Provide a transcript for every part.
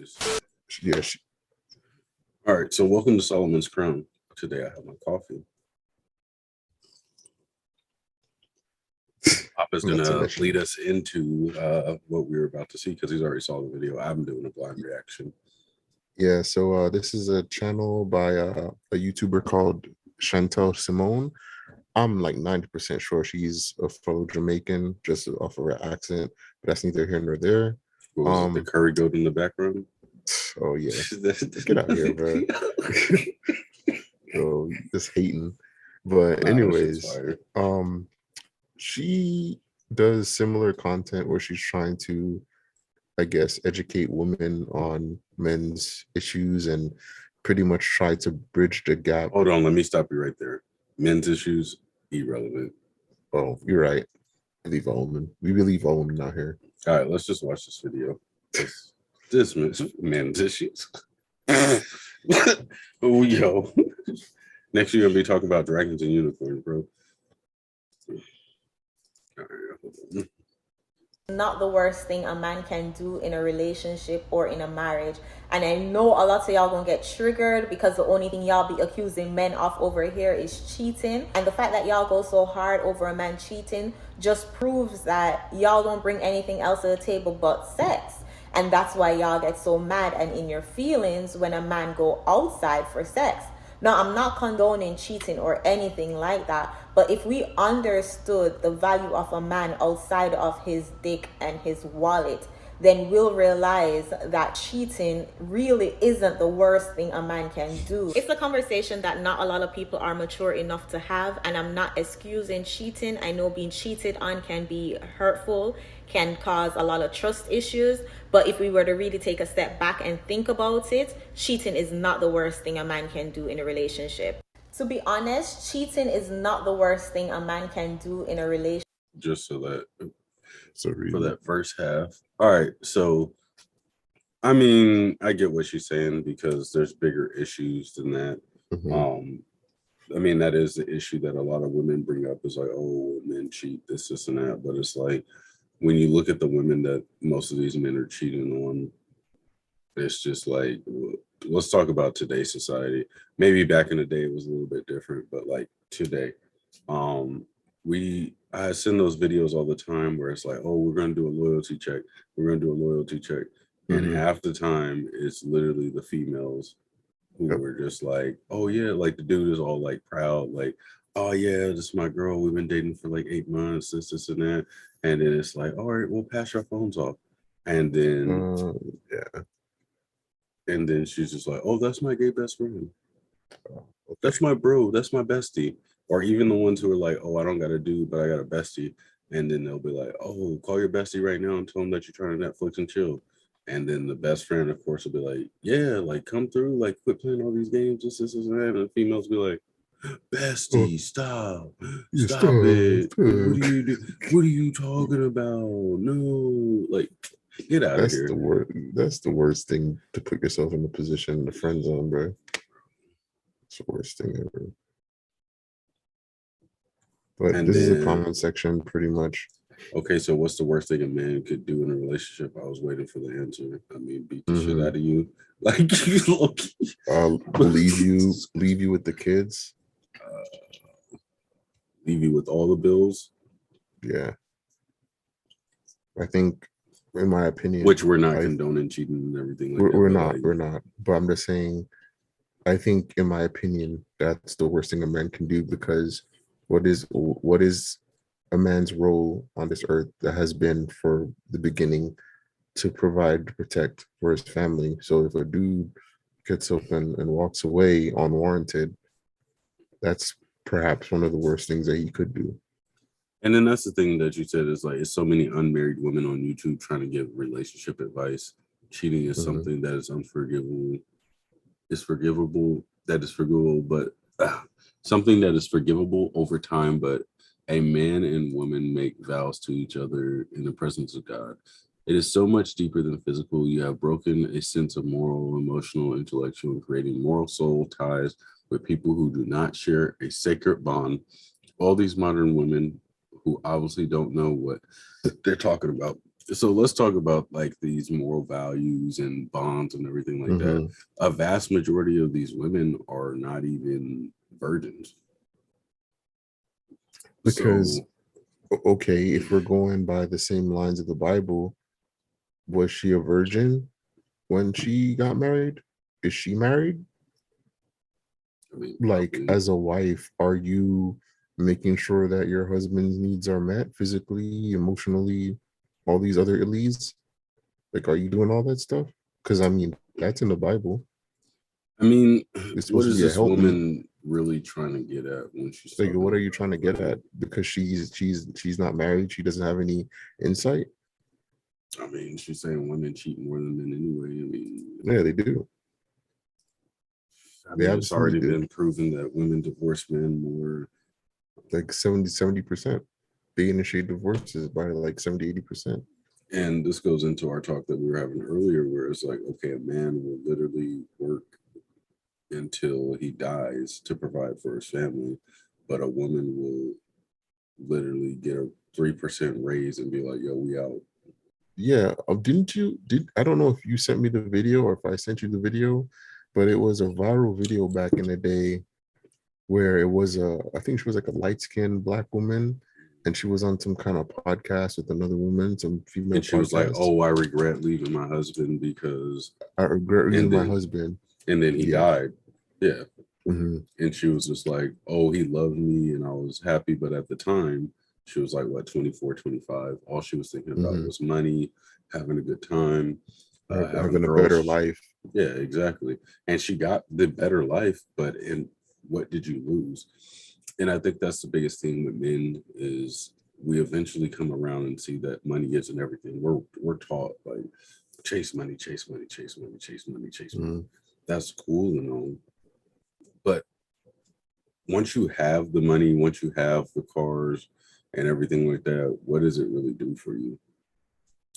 anyways. Yeah. All right, so welcome to Solomon's Crown. Today I have my coffee. Papa's gonna lead us into what we were about to see because he's already saw the video. I'm doing a blind reaction. Yeah, so this is a channel by a YouTuber called Chantel Simone. I'm like 90% sure she's a fellow Jamaican, just off of her accent, but that's neither here nor there. What was it, the curry goat in the background? Oh yeah, get out of here, bro. Yo, just hating. But anyways, she does similar content where she's trying to, I guess, educate women on men's issues and pretty much try to bridge the gap. Hold on, let me stop you right there. Men's issues, irrelevant. Oh, you're right. We believe all women out here. All right, let's just watch this video. This men's issues. Oh, yo. Next, you're gonna be talking about dragons and unicorns, bro. All right, not the worst thing a man can do in a relationship or in a marriage. And I know a lot of y'all gonna get triggered because the only thing y'all be accusing men of over here is cheating. And the fact that y'all go so hard over a man cheating just proves that y'all don't bring anything else to the table but sex. And that's why y'all get so mad and in your feelings when a man go outside for sex. Now, I'm not condoning cheating or anything like that, but if we understood the value of a man outside of his dick and his wallet, then we'll realize that cheating really isn't the worst thing a man can do. It's a conversation that not a lot of people are mature enough to have, and I'm not excusing cheating. I know being cheated on can be hurtful, can cause a lot of trust issues, but if we were to really take a step back and think about it, cheating is not the worst thing a man can do in a relationship. To be honest, cheating is not the worst thing a man can do in a relationship. Just so that, for that first half. All right, so, I mean, I get what she's saying because there's bigger issues than that. I mean, that is the issue that a lot of women bring up is like, oh, men cheat, this and that. But it's like, when you look at the women that most of these men are cheating on, it's just like, let's talk about today's society. Maybe back in the day it was a little bit different, but like today, I send those videos all the time where it's like, oh, we're gonna do a loyalty check. We're gonna do a loyalty check. And half the time it's literally the females who were just like, oh yeah, like the dude is all like proud, like, oh yeah, this is my girl. We've been dating for like 8 months, this and that. And then it's like, all right, we'll pass your phones off. And then and then she's just like, oh, that's my gay best friend. That's my bro. That's my bestie. Or even the ones who are like, oh, I don't got a dude, but I got a bestie. And then they'll be like, oh, call your bestie right now and tell them that you're trying to Netflix and chill. And then the best friend, of course, will be like, yeah, like come through, like quit playing all these games, this and that. And the females be like, bestie, stop it. What do you do? What are you talking about? No, like, get out of here. That's the worst thing, to put yourself in the position in the friend zone, bro. It's the worst thing ever. But and this is a comment section, pretty much. Okay, so what's the worst thing a man could do in a relationship? I was waiting for the answer. I mean, beat the shit out of you, like leave you with the kids, leave you with all the bills. Yeah, I think, in my opinion, which we're not condoning cheating and everything. Like we're not. But I'm just saying, I think, in my opinion, that's the worst thing a man can do, because what is a man's role on this earth that has been for the beginning to provide, protect for his family. So if a dude gets up and walks away unwarranted, that's perhaps one of the worst things that he could do. And then that's the thing that you said is like, it's so many unmarried women on YouTube trying to give relationship advice. Cheating is something that is unforgivable. It's forgivable. That is forgivable, but something that is forgivable over time. But a man and woman make vows to each other in the presence of God. It is so much deeper than physical. You have broken a sense of moral, emotional, intellectual, and creating moral soul ties with people who do not share a sacred bond. All these modern women who obviously don't know what they're talking about So let's talk about like these moral values and bonds and everything like that. A vast majority of these women are not even virgins. Because So okay, if we're going by the same lines of the Bible, was she a virgin when she got married? Is she married? I mean, Like, probably. as a wife, are you making sure that your husband's needs are met physically, emotionally, all these other illies? Like, are you doing all that stuff? Because I mean, that's in the Bible. I mean, It's what supposed to is be a this helpmeet. woman really trying to get at when she's Like, talking what are you about trying to get like, at? Because she's not married, she doesn't have any insight. I mean, she's saying women cheat more than men anyway. Yeah, they do. I They mean, it's absolutely already do. been proven that women divorce men more. Like 70%. They initiate divorces by like 70-80%. And this goes into our talk that we were having earlier, where it's like, okay, a man will literally work until he dies to provide for his family, but a woman will literally get a 3% raise and be like, yo, we out. Yeah, did I don't know if you sent me the video or if I sent you the video, but it was a viral video back in the day where it was I think she was like a light-skinned black woman, and she was on some kind of podcast with another woman, some female And she was like, podcast. oh, I regret leaving my husband because, I regret and losing my then, husband. and then he Yeah. died. Yeah. Hmm. And she was just like, oh, he loved me and I was happy. But at the time, she was like, what, 24, 25. All she was thinking about Hmm. was money, having a good time, having Having a better girls. life. Yeah, exactly. And she got the better life, but in what did you lose? And I think that's the biggest thing with men is we eventually come around and see that money isn't everything. We're taught like chase money, chase money, chase money, chase money, chase money. Mhm. That's cool and all. But once you have the money, once you have the cars and everything like that, what does it really do for you?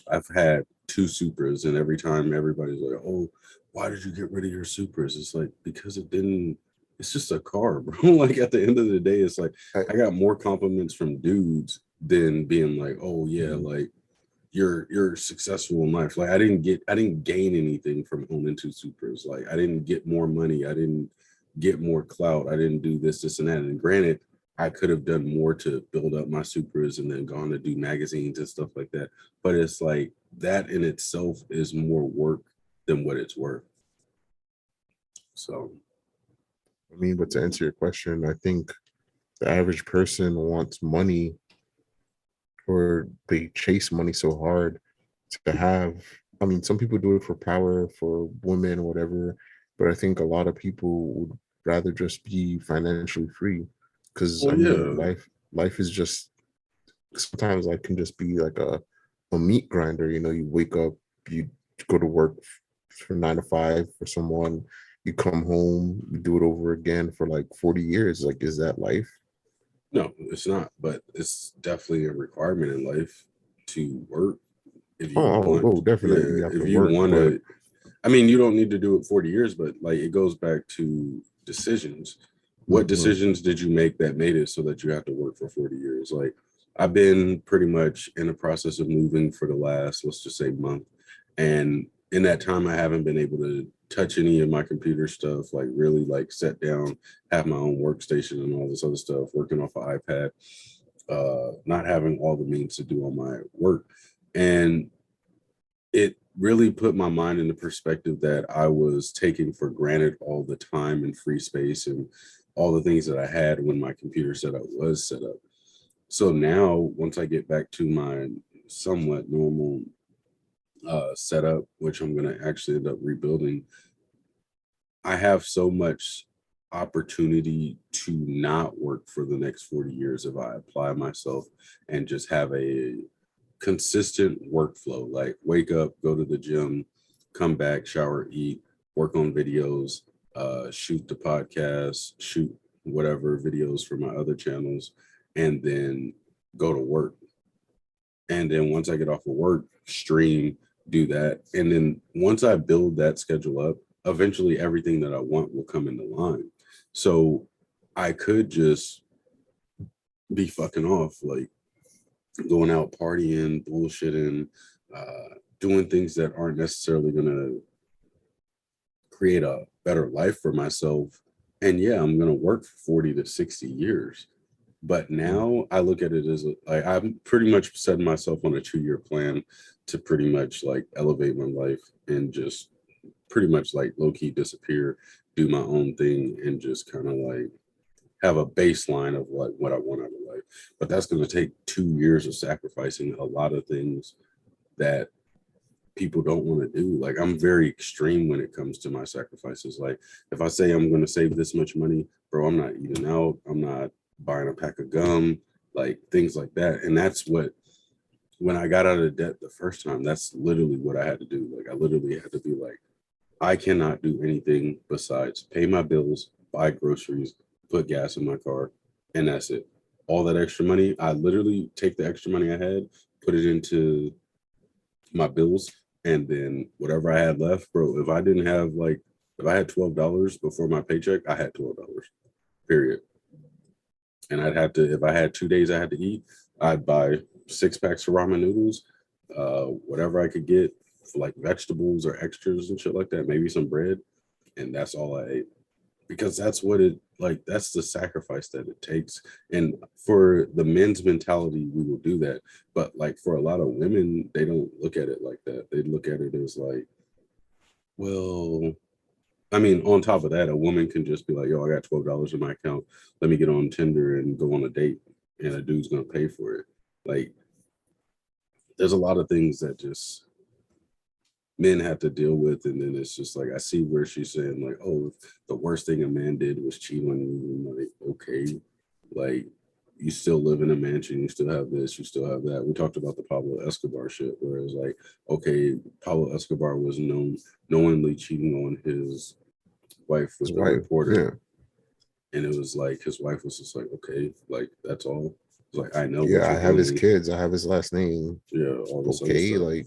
I've had two Supras, and every time everybody's like, "Oh, why did you get rid of your Supras?" It's like because it didn't. It's just a car, bro. Like at the end of the day, it's like I, I got more compliments from dudes than being like, "Oh yeah, mhm. like you're successful in life." Like I didn't gain anything from owning two Supras. Like I didn't get more money. I didn't get more clout. I didn't do this, and that. And granted, I could have done more to build up my Supras and then gone to do magazines and stuff like that. But it's like that in itself is more work than what it's worth. So I mean, but to answer your question, I think the average person wants money, or they chase money so hard to have. I mean, some people do it for power, for women, whatever, but I think a lot of people would rather just be financially free. Because oh I mean, yeah. life is just, sometimes life can just be like a meat grinder. You know, you wake up, you go to work for 9 to 5 for someone, you come home, you do it over again for like 40 years. Like, is that life? No, it's not, but it's definitely a requirement in life to work if you want. Definitely Yeah, you have to if you work, want but to. I mean, you don't need to do it 40 years, but like it goes back to decisions. What mhm, decisions did you make that made it so that you have to work for 40 years? Like I've been pretty much in the process of moving for the last, let's just say, month. And in that time, I haven't been able to touch any of my computer stuff, like really like sit down, have my own workstation and all this other stuff, working off an iPad, not having all the means to do all my work. And it really put my mind in the perspective that I was taking for granted all the time and free space and all the things that I had when my computer setup was set up. So now, once I get back to my somewhat normal setup, which I'm going to actually end up rebuilding, I have so much opportunity to not work for the next 40 years if I apply myself and just have a consistent workflow, like wake up, go to the gym, come back, shower, eat, work on videos, shoot the podcast, shoot whatever videos for my other channels, and then go to work. And then once I get off of work, stream, do that. And then once I build that schedule up, eventually everything that I want will come into line. So I could just be fucking off, like going out partying, bullshitting, doing things that aren't necessarily going to create a better life for myself. And yeah, I'm going to work for 40 to 60 years. But now I look at it as like I'm pretty much setting myself on a 2-year plan to pretty much like elevate my life and just pretty much like low key disappear, do my own thing, and just kind of like have a baseline of what I want out of life. But that's going to take 2 years of sacrificing a lot of things that people don't want to do. Like I'm very extreme when it comes to my sacrifices. Like if I say I'm going to save this much money, bro, I'm not eating out. I'm not buying a pack of gum, like things like that. And that's what, when I got out of debt the first time, that's literally what I had to do. Like I literally had to be like, I cannot do anything besides pay my bills, buy groceries, put gas in my car, and that's it. All that extra money, I literally take the extra money I had, put it into my bills, and then whatever I had left, bro. If I didn't have like, if I had $12 before my paycheck, I had $12. Period. And I'd have to, if I had 2 days I had to eat, I'd buy 6 packs of ramen noodles, whatever I could get for like vegetables or extras and shit like that, maybe some bread, and that's all I ate. Because that's what it like, that's the sacrifice that it takes. And for the men's mentality, we will do that. But like for a lot of women, they don't look at it like that. They look at it as like, well, I mean, on top of that, a woman can just be like, yo, I got $12 in my account. Let me get on Tinder and go on a date, and a dude's gonna pay for it. Like, there's a lot of things that just men have to deal with. And then it's just like, I see where she's saying, like, oh, the worst thing a man did was cheat on you. I'm like, okay, like, you still live in a mansion, you still have this, you still have that. We talked about the Pablo Escobar shit, where it's like, okay, Pablo Escobar was knowingly cheating on his wife His with the wife, reporter. And it was like his wife was just like, okay, like that's all. It's like, I know what yeah. I you're have his doing. kids. I have his last name. Yeah, all this other Okay, stuff. like,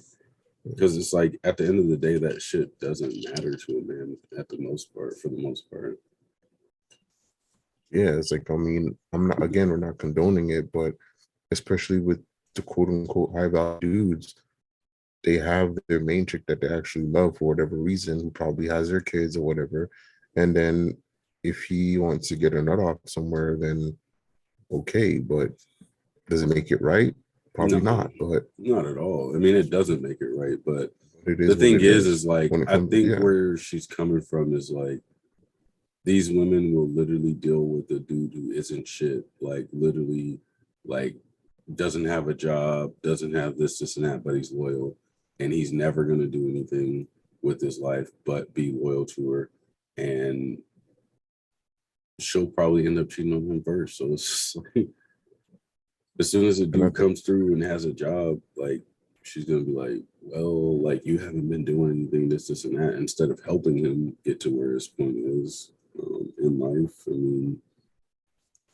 Because it's like at the end of the day, that shit doesn't matter to a man at the most part, for the most part. yeah, it's like, I mean, I'm not, again, we're not condoning it, but especially with the quote unquote high value dudes, they have their main chick that they actually love for whatever reason, who probably has their kids or whatever. And then if he wants to get a nut off somewhere, then okay, but does it make it right? Probably No, not, but not at all. I mean, it doesn't make it right, but it the is what thing it is like, when it I comes, think yeah. where she's coming from is like, these women will literally deal with a dude who isn't shit, like literally, like doesn't have a job, doesn't have this, and that, but he's loyal, and he's never gonna do anything with his life but be loyal to her, and she'll probably end up cheating on him first. So it's just like, as soon as a And I dude think, comes through and has a job, like she's gonna be like, well, like you haven't been doing anything, this, and that, instead of helping him get to where his point is in life. I mean,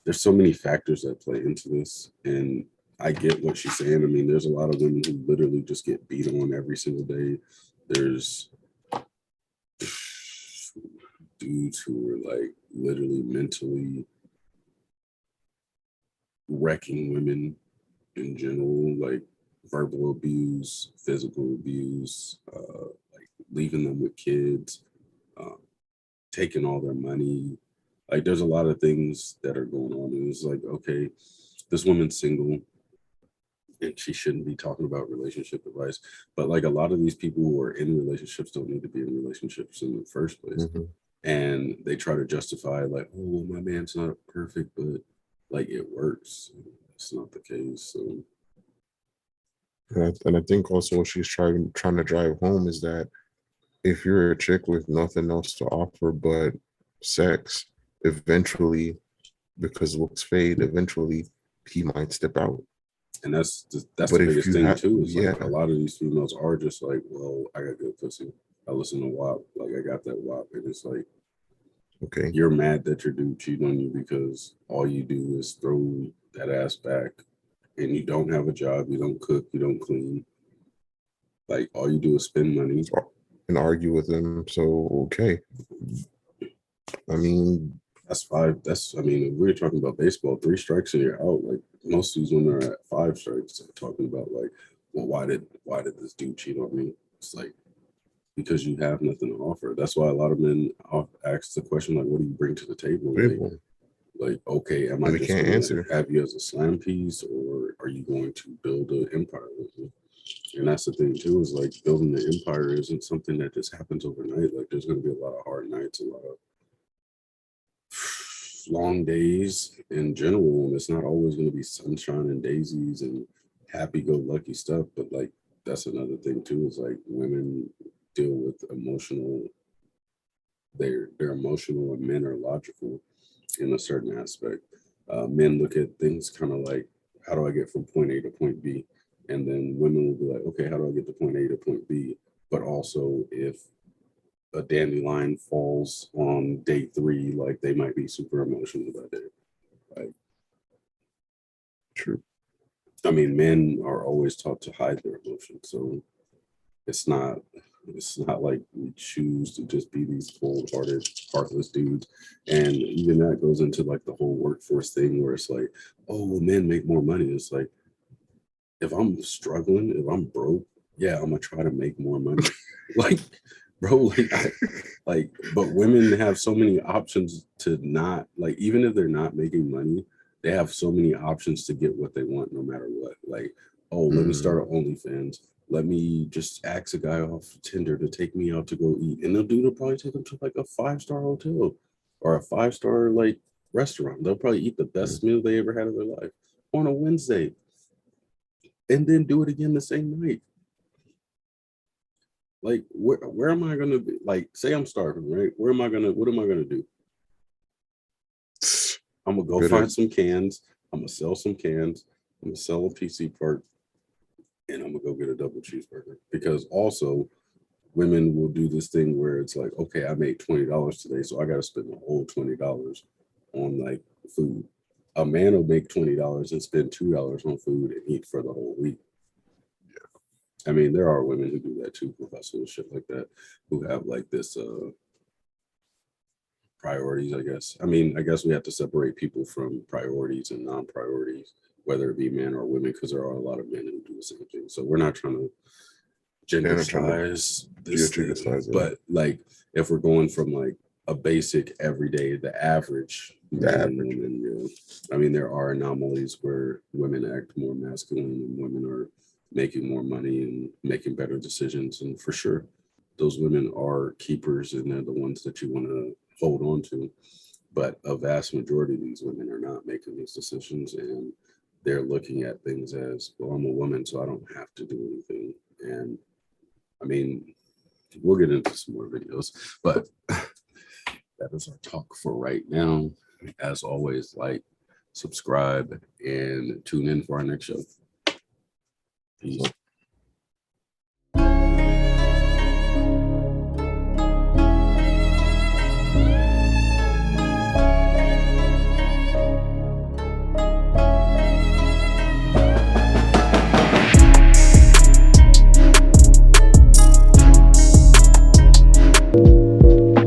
there's so many factors that play into this, and I get what she's saying. I mean, there's a lot of women who literally just get beat on every single day. There's dudes who are like literally mentally wrecking women in general, like verbal abuse, physical abuse, like leaving them with kids, uh, taking all their money. Like there's a lot of things that are going on. And it's like, okay, this woman's single and she shouldn't be talking about relationship advice. But like a lot of these people who are in relationships don't need to be in relationships in the first place. mhm. And they try to justify like, oh, my man's not perfect, but like it works. It's not the case. So And I think also what she's trying to drive home is that if you're a chick with nothing else to offer but sex, eventually, because looks fade, eventually he might step out. and that's the But if biggest you thing have, too, is yeah, like a lot of these females are just like, well, I got good pussy. I listen to WAP, like I got that WAP. And it's like, okay, you're mad that your dude cheated on you because all you do is throw that ass back, and you don't have a job, you don't cook, you don't clean. Like all you do is spend money. and argue with him. So okay, I mean, That's five. That's, I mean, if we're talking about baseball, 3 strikes and you're out. Like most of these women are at 5 strikes, talking about like well, why did this dude cheat on me? It's like, because you have nothing to offer. That's why a lot of men ask the question, like, what do you bring to the table? Like, okay, am I And they just can't going answer. to have you as a slam piece, or are you going to build an empire with me? And that's the thing too, is like building the empire isn't something that just happens overnight. Like there's going to be a lot of hard nights, a lot of long days in general, and it's not always going to be sunshine and daisies and happy-go-lucky stuff. But like that's another thing too, is like women deal with emotional. They're emotional, and men are logical in a certain aspect. Men look at things kind of like, how do I get from point A to point B? And then women will be like, okay, how do I get to point A to point B? But also, if a dandelion falls on day 3, like they might be super emotional that day. Like, True. I mean, men are always taught to hide their emotions, so it's not like we choose to just be these cold-hearted, heartless dudes. And even that goes into like the whole workforce thing where it's like, oh, well, men make more money. It's like, if I'm struggling, if I'm broke, yeah, I'm gonna try to make more money. Like, bro, but women have so many options to not, like, even if they're not making money, they have so many options to get what they want no matter what. Like, oh, let me start an OnlyFans. Let me just ask a guy off Tinder to take me out to go eat. And they'll probably take them to like a 5-star hotel or a 5-star like restaurant. They'll probably eat the best meal they ever had in their life on a Wednesday. And then do it again the same night. Like, where am I gonna be? Like, say I'm starving, right? What am I gonna do? I'm gonna go find some cans. I'm gonna sell some cans. I'm gonna sell a PC part, and I'm gonna go get a double cheeseburger. Because also, women will do this thing where it's like, okay, I made $20 today, so I gotta spend the whole $20 on like food. A man will make $20 and spend $2 on food and eat for the whole week. I mean, there are women who do that too, who hustle and shit like that, who have like this priorities, I guess. I mean, I guess we have to separate people from priorities and non-priorities, whether it be men or women, because there are a lot of men who do the same thing. So we're not trying to gendercize this thing, but like if we're going from like a basic everyday, the average men and women, I mean, there are anomalies where women act more masculine and women are making more money and making better decisions. And for sure, those women are keepers and they're the ones that you want to hold on to. But a vast majority of these women are not making these decisions, and they're looking at things as, well, I'm a woman, so I don't have to do anything. And I mean, we'll get into some more videos, but that is our talk for right now. As always, like, subscribe, and tune in for our next show. Peace.